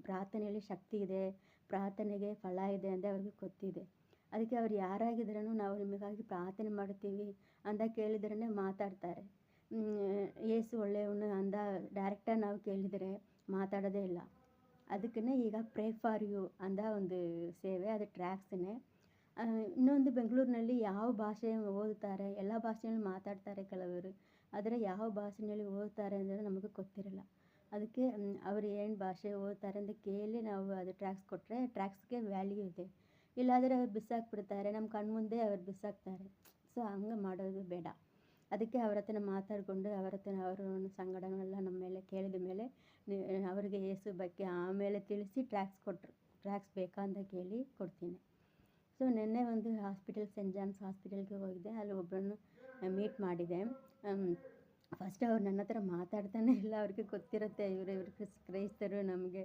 ಪ್ರಾರ್ಥನೆಯಲ್ಲಿ ಶಕ್ತಿ ಇದೆ, ಪ್ರಾರ್ಥನೆಗೆ ಫಲ ಇದೆ ಅಂತ ಅವ್ರಿಗೆ ಗೊತ್ತಿದೆ. ಅದಕ್ಕೆ ಅವ್ರು ಯಾರಾಗಿದ್ರೂ ನಾವು ನಿಮಗಾಗಿ ಪ್ರಾರ್ಥನೆ ಮಾಡುತ್ತೀವಿ ಅಂತ ಕೇಳಿದ್ರೇ ಮಾತಾಡ್ತಾರೆ. ಯೇಸು ಒಳ್ಳೆಯವನು ಅಂದ ಡೈರೆಕ್ಟಾಗಿ ನಾವು ಕೇಳಿದರೆ ಮಾತಾಡೋದೇ ಇಲ್ಲ. ಅದಕ್ಕೇ ಈಗ ಪ್ರೇ ಫಾರ್ ಯು ಅಂದ ಒಂದು ಸೇವೆ, ಅದು ಟ್ರ್ಯಾಕ್ಸೇ. ಇನ್ನೊಂದು ಬೆಂಗಳೂರಿನಲ್ಲಿ ಯಾವ ಭಾಷೆ ಓದುತ್ತಾರೆ, ಎಲ್ಲ ಭಾಷೆಯಲ್ಲಿ ಮಾತಾಡ್ತಾರೆ ಕೆಲವರು, ಆದರೆ ಯಾವ ಭಾಷೆಯಲ್ಲಿ ಓದ್ತಾರೆ ಅಂದರೆ ನಮಗೆ ಗೊತ್ತಿರಲ್ಲ. ಅದಕ್ಕೆ ಅವರು ಏನು ಭಾಷೆ ಓದ್ತಾರೆ ಅಂತ ಕೇಳಿ ನಾವು ಅದು ಟ್ರ್ಯಾಕ್ಸ್ ಕೊಟ್ಟರೆ ಟ್ರ್ಯಾಕ್ಸ್ಗೆ ವ್ಯಾಲ್ಯೂ ಇದೆ. ಇಲ್ಲಾಂದರೆ ಅವ್ರು ಬಿಸಾಕ್ಬಿಡ್ತಾರೆ, ನಮ್ಮ ಕಣ್ಮುಂದೆ ಅವ್ರು ಬಿಸಾಕ್ತಾರೆ. ಸೊ ಹಂಗೆ ಮಾಡೋದು ಬೇಡ. ಅದಕ್ಕೆ ಅವ್ರ ಹತ್ರ ಮಾತಾಡಿಕೊಂಡು ಅವ್ರ ಸಂಗಡನೆಲ್ಲ ನಮ್ಮ ಮೇಲೆ ಕೇಳಿದ ಮೇಲೆ ಅವರಿಗೆ ಯೇಸು ಬಗ್ಗೆ ಆಮೇಲೆ ತಿಳಿಸಿ ಟ್ರ್ಯಾಕ್ಸ್ ಕೊಟ್ಟರು. ಟ್ರ್ಯಾಕ್ಸ್ ಬೇಕಾ ಅಂತ ಕೇಳಿ ಕೊಡ್ತೀನಿ. ಸೊ ನಿನ್ನೆ ಒಂದು ಹಾಸ್ಪಿಟಲ್, ಸೆಂಟ್ ಜಾನ್ಸ್ ಹಾಸ್ಪಿಟಲ್ಗೆ ಹೋಗಿದ್ದೆ. ಅಲ್ಲಿ ಒಬ್ಬರನ್ನು ಮೀಟ್ ಮಾಡಿದೆ. ಫಸ್ಟ್ ಅವ್ರು ನನ್ನ ಹತ್ರ ಮಾತಾಡ್ತಾನೆ ಇಲ್ಲ. ಅವ್ರಿಗೆ ಗೊತ್ತಿರುತ್ತೆ ಇವರು ಕ್ರೈಸ್ತರು, ನಮಗೆ